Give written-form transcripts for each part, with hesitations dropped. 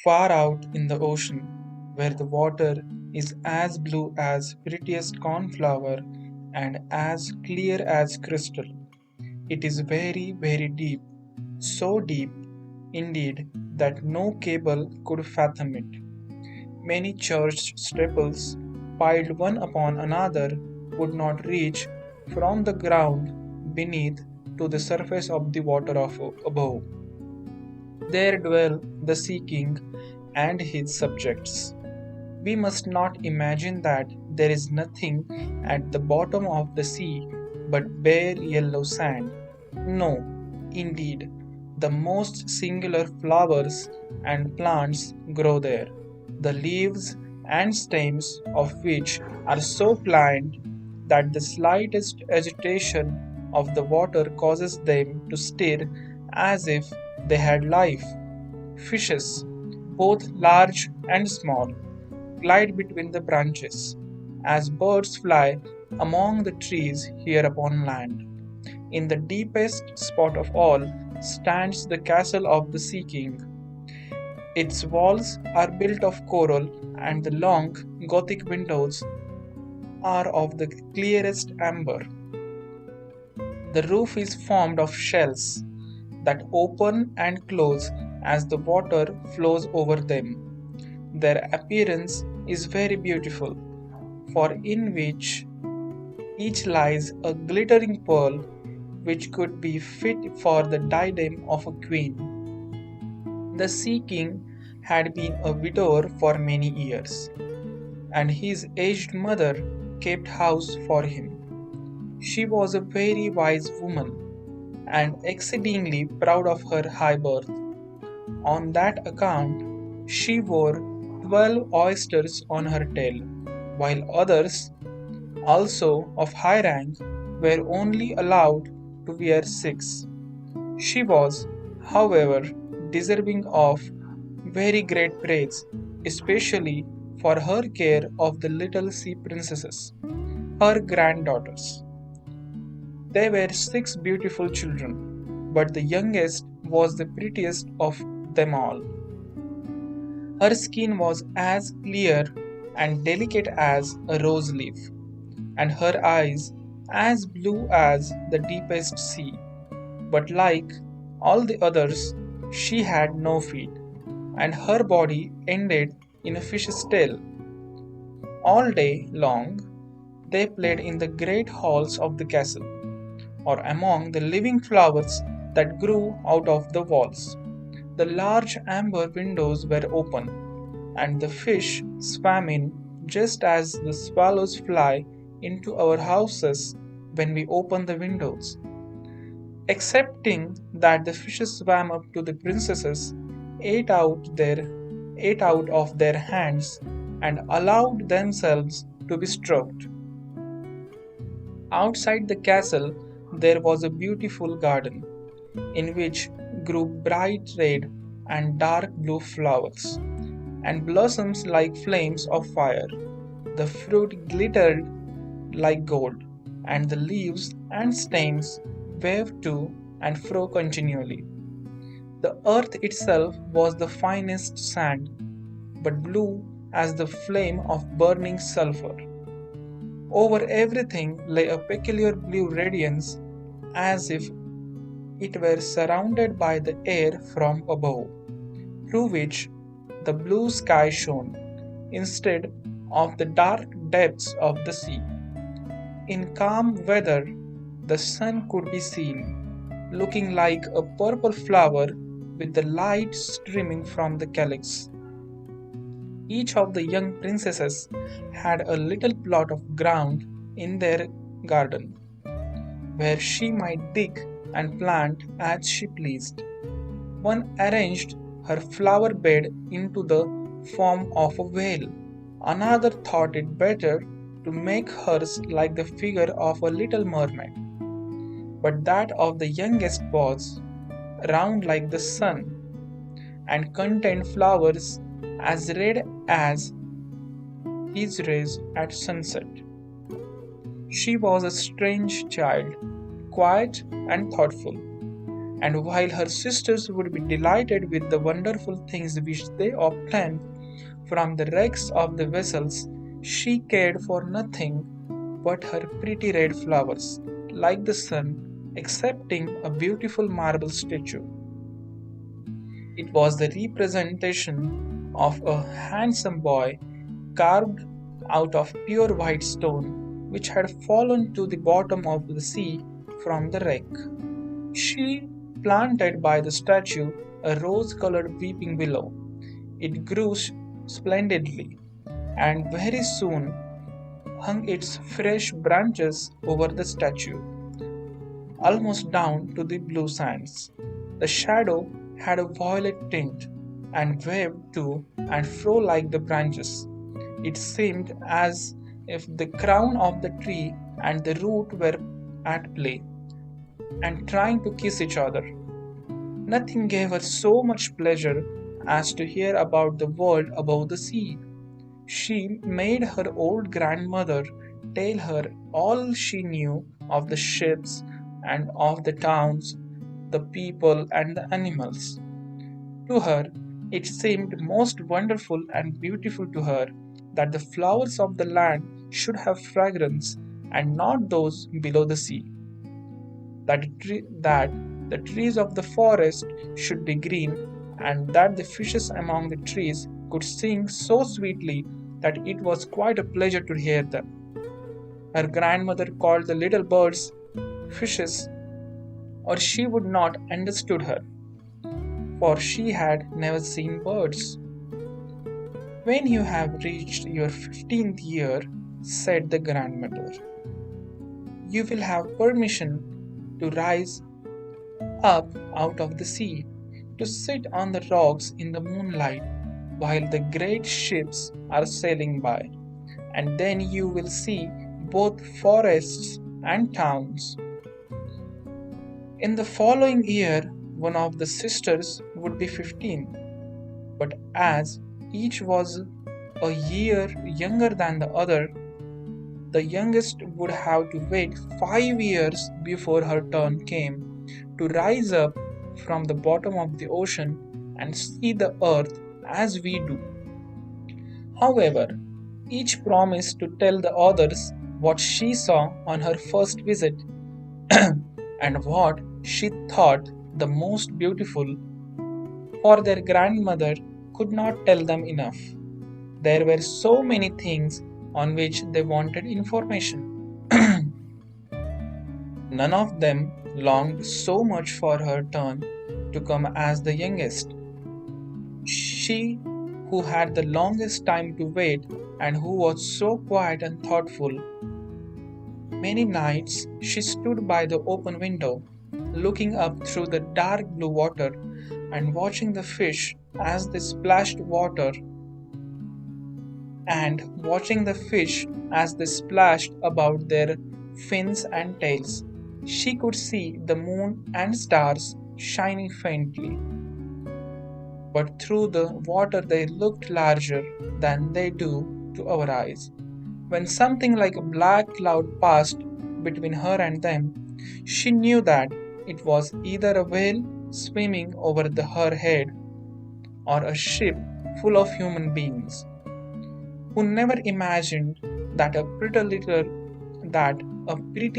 far out in the ocean, where the water is as blue as prettiest cornflower and as clear as crystal. It is very, very deep, so deep indeed that no cable could fathom it. Many church steeples, piled one upon another, would not reach from the ground beneath to the surface of the water above. There dwell the Sea King and his subjects. We must not imagine that there is nothing at the bottom of the sea but bare yellow sand. No, indeed, the most singular flowers and plants grow there, the leaves and stems of which are so pliant that the slightest agitation of the water causes them to stir as if they had life. Fishes, both large and small, glide between the branches, as birds fly among the trees here upon land. In the deepest spot of all stands the castle of the Sea King. Its walls are built of coral, and the long Gothic windows are of the clearest amber. The roof is formed of shells that open and close as the water flows over them. Their appearance is very beautiful, for in which each lies a glittering pearl which could be fit for the diadem of a queen. The Sea King had been a widower for many years, and his aged mother kept house for him. She was a very wise woman, and exceedingly proud of her high birth. On that account, she wore 12 oysters on her tail, while others, also of high rank, were only allowed to wear 6. She was, however, deserving of very great praise, especially for her care of the little sea princesses, her granddaughters. They were 6 beautiful children, but the youngest was the prettiest of them all. Her skin was as clear and delicate as a rose leaf, and her eyes as blue as the deepest sea. But like all the others, she had no feet, and her body ended in a fish's tail. All day long, they played in the great halls of the castle, or among the living flowers that grew out of the walls. The large amber windows were open, and the fish swam in just as the swallows fly into our houses when we open the windows. Excepting that the fishes swam up to the princesses, ate out their ate out of their hands, and allowed themselves to be stroked. Outside the castle there was a beautiful garden, in which grew bright red and dark blue flowers, and blossoms like flames of fire. The fruit glittered like gold, and the leaves and stems waved to and fro continually. The earth itself was the finest sand, but blue as the flame of burning sulphur. Over everything lay a peculiar blue radiance, as if it were surrounded by the air from above, through which the blue sky shone, instead of the dark depths of the sea. In calm weather, the sun could be seen, looking like a purple flower with the light streaming from the calyx. Each of the young princesses had a little plot of ground in their garden, where she might dig and plant as she pleased. One arranged her flower bed into the form of a whale. Another thought it better to make hers like the figure of a little mermaid. But that of the youngest was round like the sun, and contained flowers as red as his rays at sunset. She was a strange child, quiet and thoughtful, And while her sisters would be delighted with the wonderful things which they obtained from the wrecks of the vessels, she cared for nothing but her pretty red flowers, like the sun, excepting a beautiful marble statue. It was the representation of a handsome boy carved out of pure white stone, which had fallen to the bottom of the sea from the wreck. She planted by the statue a rose colored weeping willow. It grew splendidly, and very soon hung its fresh branches over the statue, almost down to the blue sands. The shadow had a violet tint, and waved to and fro like the branches. It seemed as if the crown of the tree and the root were at play, and trying to kiss each other. Nothing gave her so much pleasure as to hear about the world above the sea. She made her old grandmother tell her all she knew of the ships and of the towns, the people and the animals. To her, it seemed most wonderful and beautiful to her that the flowers of the land should have fragrance and not those below the sea, that the trees of the forest should be green, and that the fishes among the trees could sing so sweetly that it was quite a pleasure to hear them. Her grandmother called the little birds fishes, or she would not understood her, for she had never seen birds. When you have reached your 15th year, said the grandmother, you will have permission to rise up out of the sea, to sit on the rocks in the moonlight while the great ships are sailing by, and then you will see both forests and towns. In the following year, one of the sisters would be 15, but as each was a year younger than the other, the youngest would have to wait 5 years before her turn came to rise up from the bottom of the ocean and see the earth as we do. However, each promised to tell the others what she saw on her first visit and what she thought the most beautiful, for their grandmother could not tell them enough. There were so many things on which they wanted information. None of them longed so much for her turn to come as the youngest. She, who had the longest time to wait and who was so quiet and thoughtful, many nights she stood by the open window, looking up through the dark blue water and watching the fish as they splashed water and watching the fish as they splashed about their fins and tails. She could see the moon and stars shining faintly, but through the water they looked larger than they do to our eyes. When something like a black cloud passed between her and them, she knew that it was either a whale swimming over her head or a ship full of human beings who never imagined that a pretty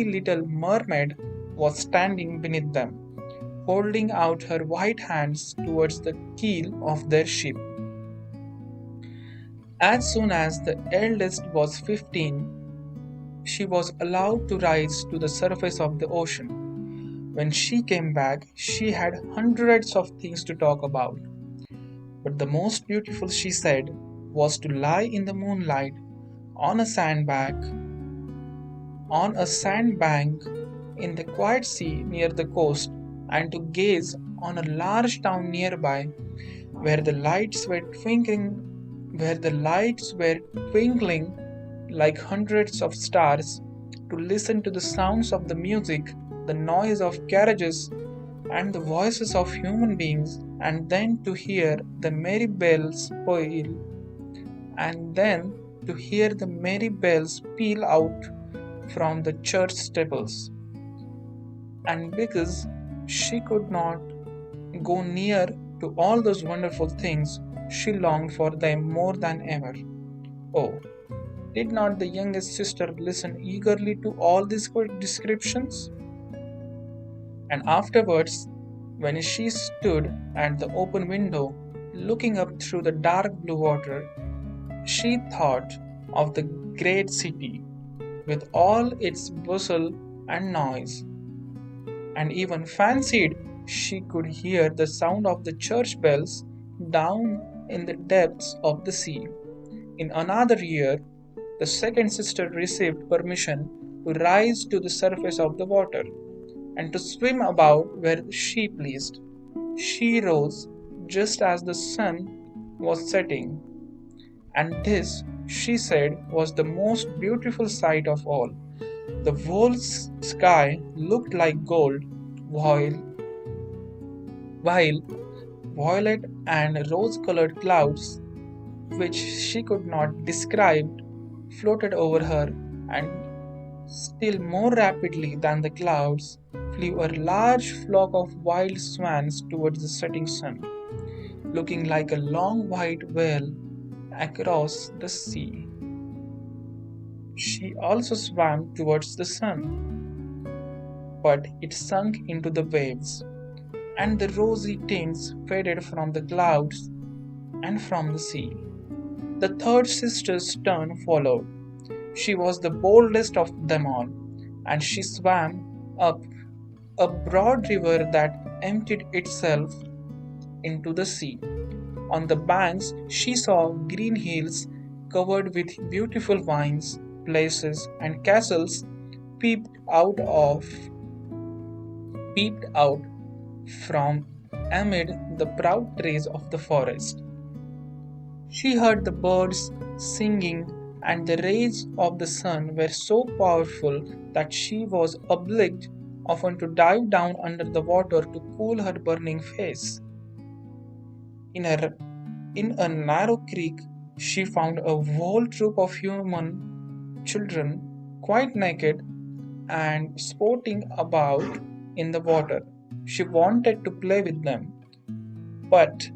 little mermaid was standing beneath them, holding out her white hands towards the keel of their ship. As soon as the eldest was 15, she was allowed to rise to the surface of the ocean. When she came back, she had hundreds of things to talk about. But the most beautiful, she said, was to lie in the moonlight on a sandbank in the quiet sea near the coast, and to gaze on a large town nearby where the lights were twinkling like hundreds of stars, to listen to the sounds of the music, the noise of carriages, and the voices of human beings, and then to hear the merry bells peal, and then to hear the merry bells peal out from the church steeples. And because She could not go near to all those wonderful things. She longed for them more than ever. Oh, did not the youngest sister listen eagerly to all these quick descriptions? And afterwards, when she stood at the open window, looking up through the dark blue water, she thought of the great city with all its bustle and noise, and even fancied she could hear the sound of the church bells down in the depths of the sea. In another year, the second sister received permission to rise to the surface of the water and to swim about where she pleased. She rose just as the sun was setting, and this, she said, was the most beautiful sight of all. The whole sky looked like gold, while, while violet and rose colored clouds, which she could not describe, floated over her, and still more rapidly than the clouds flew a large flock of wild swans towards the setting sun, looking like a long white veil across the sea. She also swam towards the sun, but it sunk into the waves, and the rosy tints faded from the clouds and from the sea. The third sister's turn followed. She was the boldest of them all, and she swam up a broad river that emptied itself into the sea. On the banks, she saw green hills covered with beautiful vines, places, and castles peeped out of peeped out from amid the proud trees of the forest. She heard the birds singing, and the rays of the sun were so powerful that she was obliged often to dive down under the water to cool her burning face. In a, in a narrow creek, she found a whole troop of human children, quite naked and sporting about in the water. She wanted to play with them, but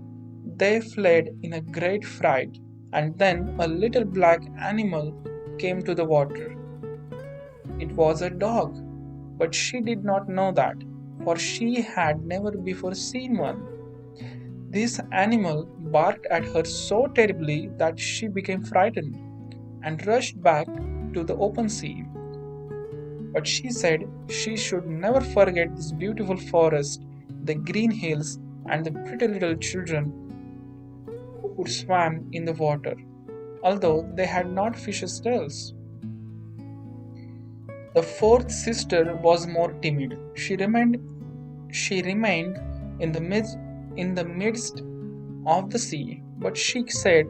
they fled in a great fright, and then a little black animal came to the water. It was a dog, but she did not know that, for she had never before seen one. This animal barked at her so terribly that she became frightened and rushed back to the open sea. But she said she should never forget this beautiful forest, the green hills, and the pretty little children who could swim in the water, although they had not fishes' tails. The fourth sister was more timid. She remained in the midst of the sea, but she said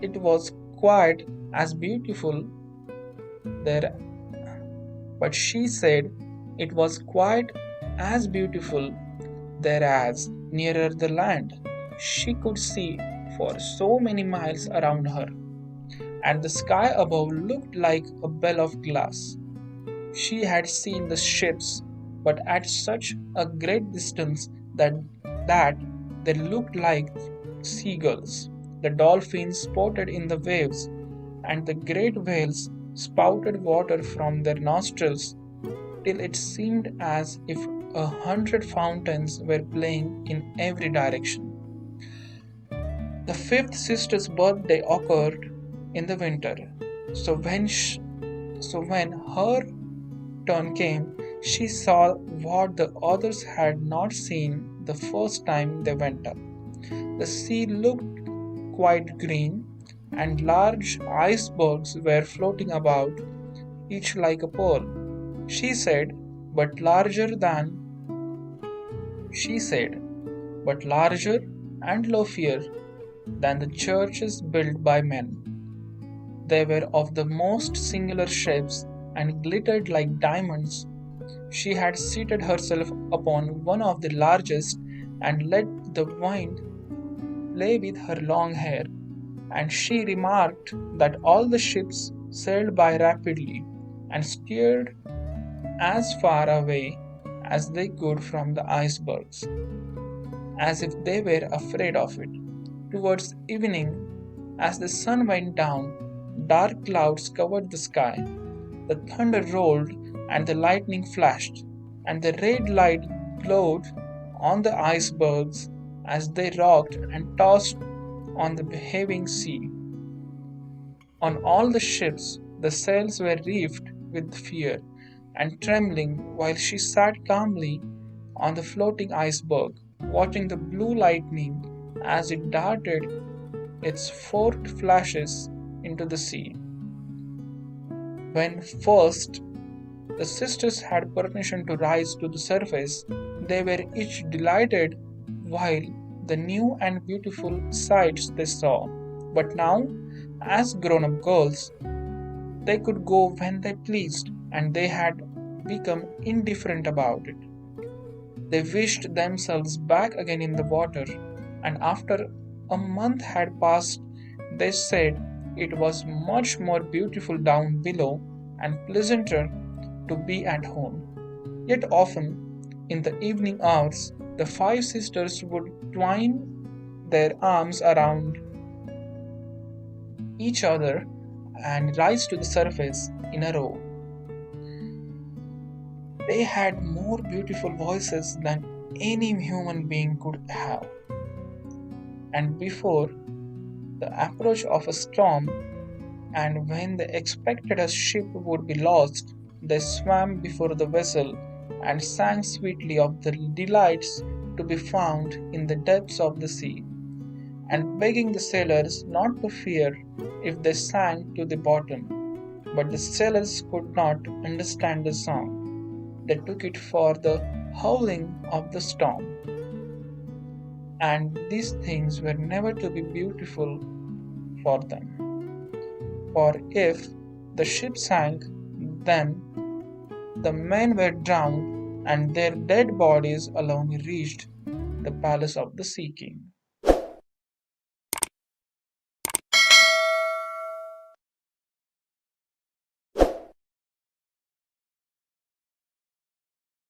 it was quite as beautiful there but she said it was quite as beautiful there as nearer the land. She could see for so many miles around her, and the sky above looked like a bell of glass. She had seen the ships, but at such a great distance that they looked like seagulls. The dolphins sported in the waves, and the great whales spouted water from their nostrils till it seemed as if 100 fountains were playing in every direction. The fifth sister's birthday occurred in the winter, so when her turn came, she saw what the others had not seen the first time they went up. The sea looked quite green, and large icebergs were floating about, each like a pearl. She said, but larger than she said, but larger and loftier than the churches built by men. They were of the most singular shapes and glittered like diamonds. She had seated herself upon one of the largest and let the wind play with her long hair, and she remarked that all the ships sailed by rapidly and steered as far away as they could from the icebergs, as if they were afraid of it. Towards evening, as the sun went down, dark clouds covered the sky. The thunder rolled and the lightning flashed, and the red light glowed on the icebergs as they rocked and tossed on the heaving sea. On all the ships, the sails were reefed with fear and trembling while she sat calmly on the floating iceberg, watching the blue lightning as it darted its forked flashes into the sea. When first the sisters had permission to rise to the surface, they were each delighted while the new and beautiful sights they saw. But now, as grown up girls, they could go when they pleased, and they had become indifferent about it. They wished themselves back again in the water, and after a month had passed, they said it was much more beautiful down below and pleasanter to be at home. Yet often, in the evening hours, the five sisters would twine their arms around each other and rise to the surface in a row. They had more beautiful voices than any human being could have, and before the approach of a storm, and when they expected a ship would be lost, they swam before the vessel and sang sweetly of the delights to be found in the depths of the sea, and begging the sailors not to fear if they sank to the bottom. But the sailors could not understand the song. They took it for the howling of the storm, and these things were never to be beautiful for them. For if the ship sank, then the men were drowned, and their dead bodies alone reached the palace of the Sea King.